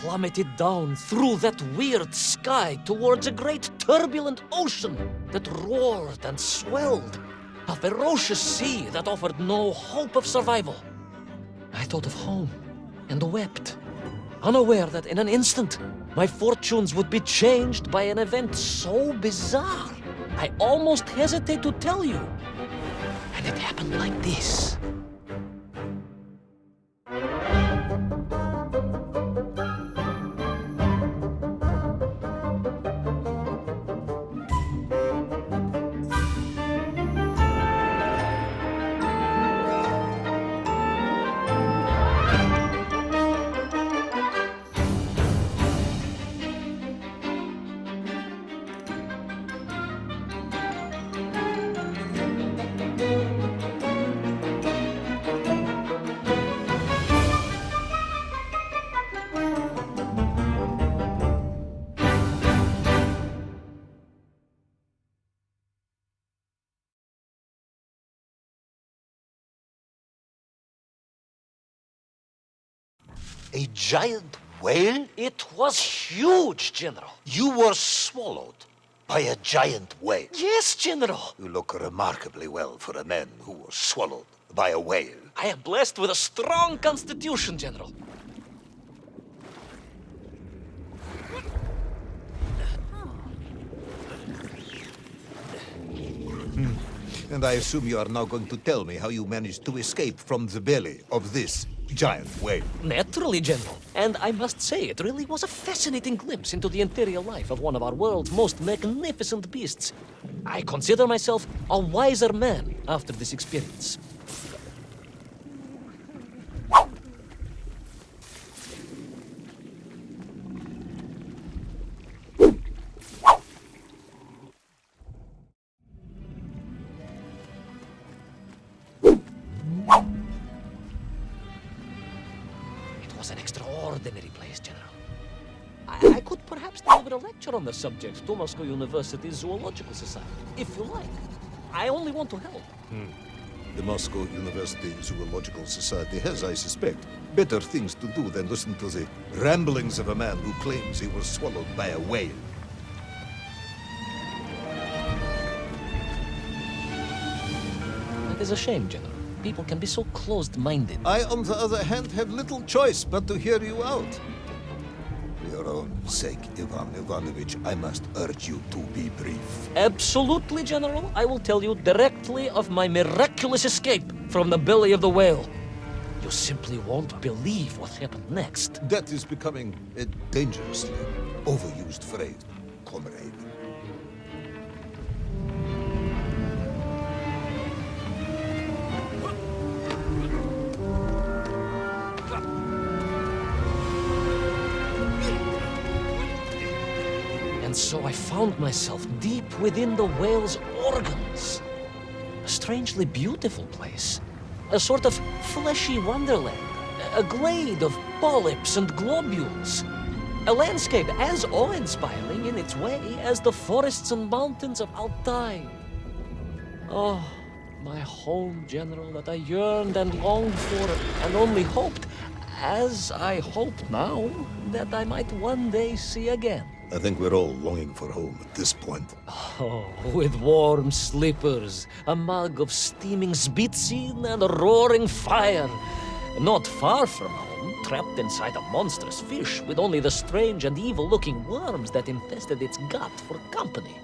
plummeted down through that weird sky towards a great turbulent ocean that roared and swelled. A ferocious sea that offered no hope of survival. I thought of home and wept, unaware that in an instant, my fortunes would be changed by an event so bizarre, I almost hesitate to tell you. And it happened like this. A giant whale? It was huge, General. You were swallowed by a giant whale. Yes, General. You look remarkably well for a man who was swallowed by a whale. I am blessed with a strong constitution, General. And I assume you are now going to tell me how you managed to escape from the belly of this giant whale. Naturally, General. And I must say, it really was a fascinating glimpse into the interior life of one of our world's most magnificent beasts. I consider myself a wiser man after this experience. An extraordinary place, General. I could perhaps deliver a lecture on the subject to Moscow University's Zoological Society, if you like. I only want to help. The Moscow University Zoological Society has, I suspect, better things to do than listen to the ramblings of a man who claims he was swallowed by a whale. That is a shame, General. People can be so closed-minded. I, on the other hand, have little choice but to hear you out. For your own sake, Ivan Ivanovich, I must urge you to be brief. Absolutely, General. I will tell you directly of my miraculous escape from the belly of the whale. You simply won't believe what happened next. That is becoming a dangerously overused phrase, comrade. And so I found myself deep within the whale's organs. A strangely beautiful place. A sort of fleshy wonderland. A glade of polyps and globules. A landscape as awe-inspiring in its way as the forests and mountains of Altai. Oh, my home, General, that I yearned and longed for and only hoped, as I hope now, that I might one day see again. I think we're all longing for home at this point. Oh, with warm slippers, a mug of steaming Sbitzin, and a roaring fire. Not far from home, trapped inside a monstrous fish with only the strange and evil-looking worms that infested its gut for company.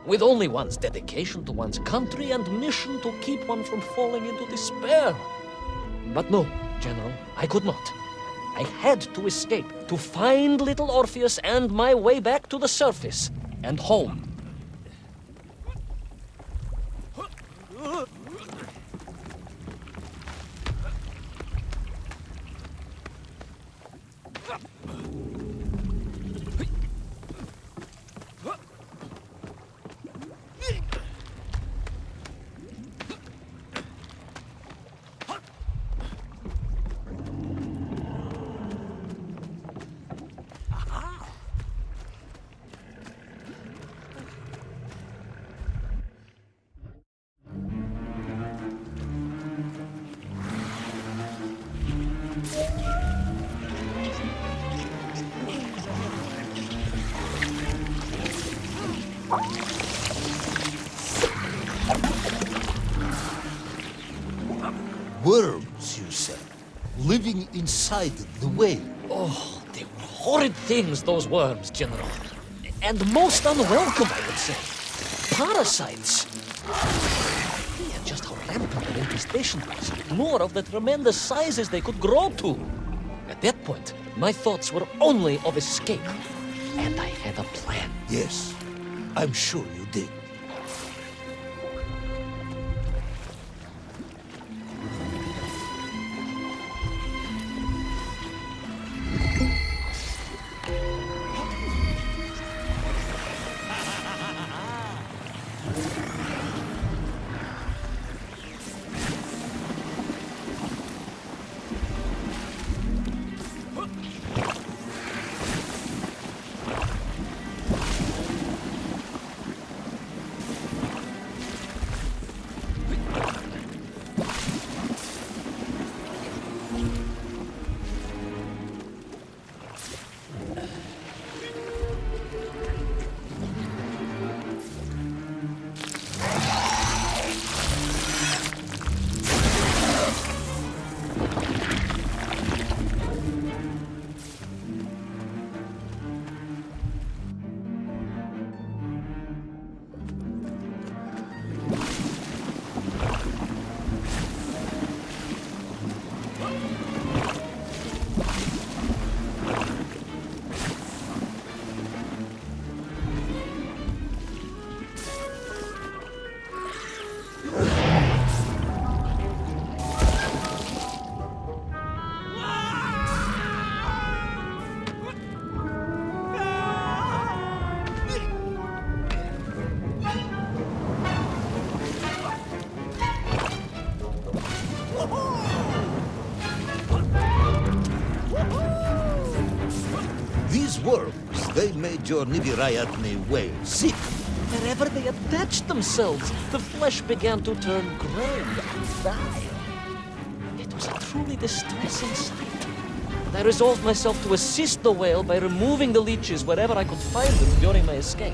With only one's dedication to one's country and mission to keep one from falling into despair. But no, General, I could not. I had to escape, to find little Orpheus and my way back to the surface and home. Worms, you said, living inside the whale. Oh, they were horrid things, those worms, General. And most unwelcome, I would say. Parasites. Yeah, just how rampant their infestation was. More of the tremendous sizes they could grow to. At that point, my thoughts were only of escape. And I had a plan. Yes, I'm sure you did. These worms, they made your Nivirayatni whale sick. Wherever they attached themselves, the flesh began to turn gray and die. It was a truly distressing sight. And I resolved myself to assist the whale by removing the leeches wherever I could find them during my escape.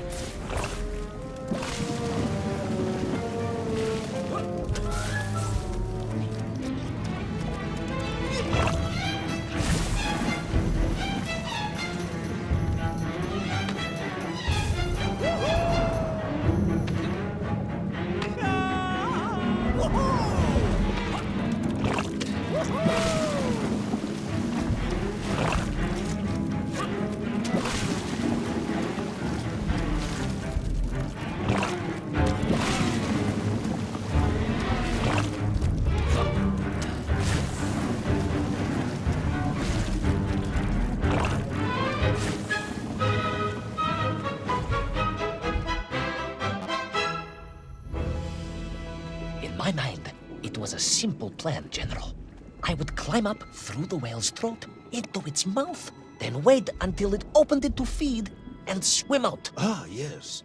In my mind, it was a simple plan, General. I would climb up through the whale's throat into its mouth, then wait until it opened it to feed and swim out. Ah, yes.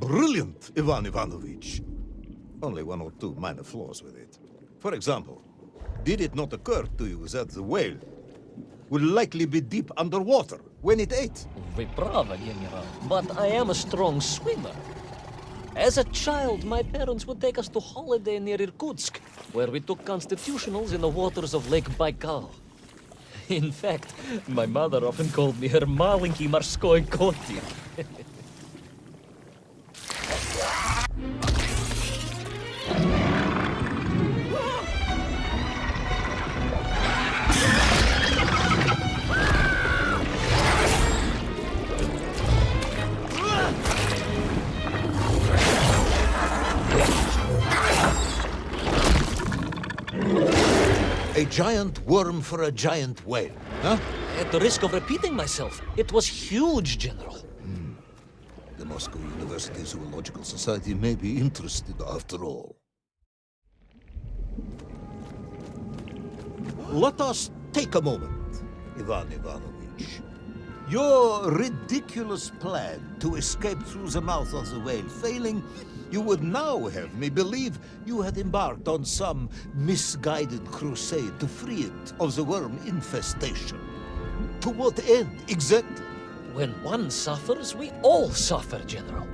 Brilliant, Ivan Ivanovich. Only one or two minor flaws with it. For example, did it not occur to you that the whale will likely be deep underwater when it ate? Вы правы, General, but I am a strong swimmer. As a child, my parents would take us to holiday near Irkutsk, where we took constitutionals in the waters of Lake Baikal. In fact, my mother often called me her маленький морской котик. A giant worm for a giant whale, huh? At the risk of repeating myself, it was huge, General. The Moscow University Zoological Society may be interested after all. Let us take a moment, Ivan Ivanovich. Your ridiculous plan to escape through the mouth of the whale failing, you would now have me believe you had embarked on some misguided crusade to free it of the worm infestation. To what end, exactly? When one suffers, we all suffer, General.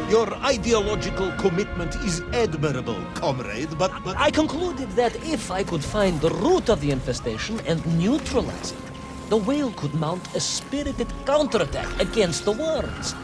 Your ideological commitment is admirable, comrade, but... I concluded that if I could find the root of the infestation and neutralize it, the whale could mount a spirited counterattack against the worms.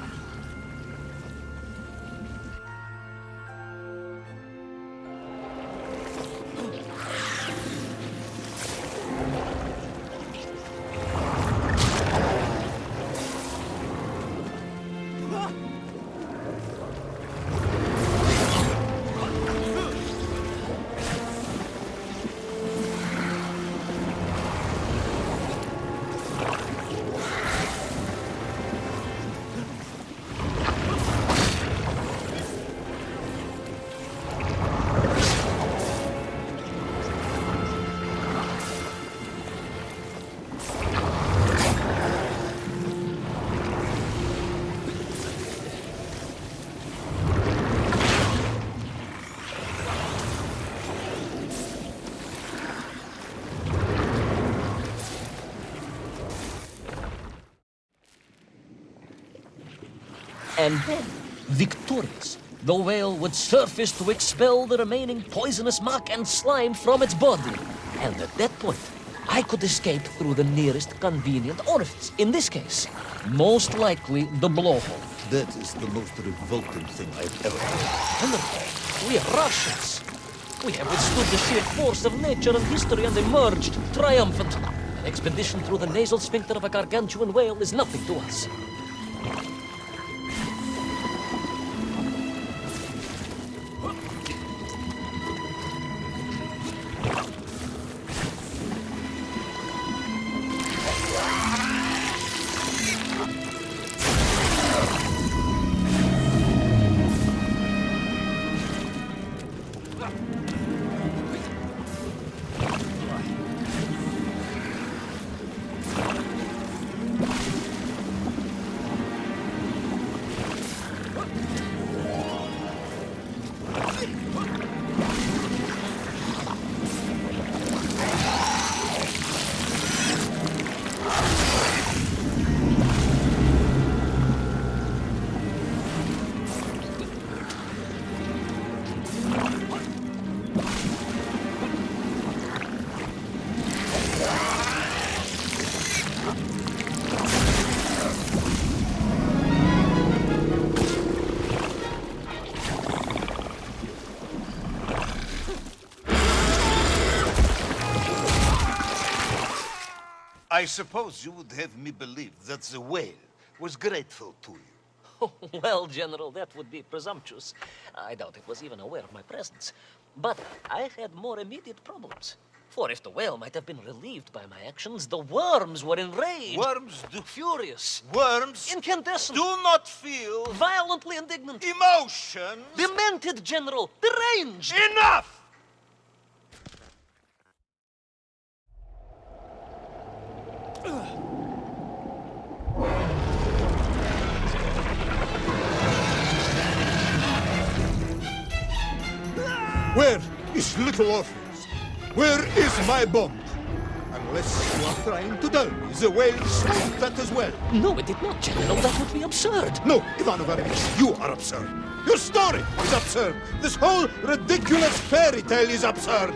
And then, victorious, the whale would surface to expel the remaining poisonous muck and slime from its body. And at that point, I could escape through the nearest convenient orifice. In this case, most likely the blowhole. That is the most revolting thing I've ever heard. Henry, we are Russians. We have withstood the sheer force of nature and history and emerged triumphant. An expedition through the nasal sphincter of a gargantuan whale is nothing to us. I suppose you would have me believe that the whale was grateful to you. Well, General, that would be presumptuous. I doubt it was even aware of my presence. But I had more immediate problems. For if the whale might have been relieved by my actions, the worms were enraged. Worms do... Furious. Worms Incandescent. do not feel... Violently indignant. emotions. Demented, General. Deranged. Enough! Where is little Orpheus? Where is my bomb? Unless you are trying to tell me the whale smoked that as well. No, it did not, General. That would be absurd. No, Ivan Ivanovich, you are absurd. Your story is absurd. This whole ridiculous fairy tale is absurd.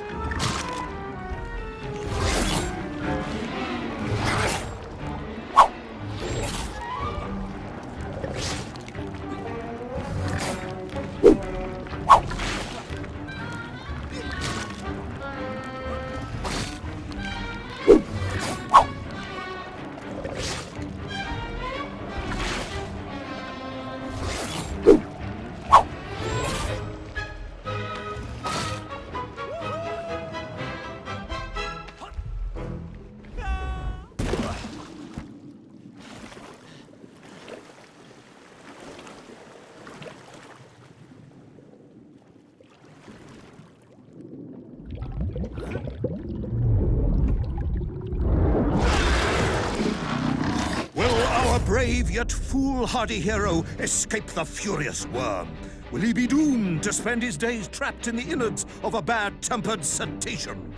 Brave yet foolhardy hero escape the furious worm? Will he be doomed to spend his days trapped in the innards of a bad-tempered cetacean?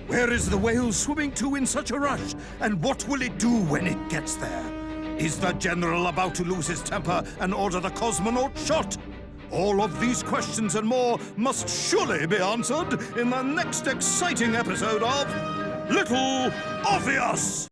Where is the whale swimming to in such a rush, and what will it do when it gets there? Is the general about to lose his temper and order the cosmonaut shot? All of these questions and more must surely be answered in the next exciting episode of Little Orpheus!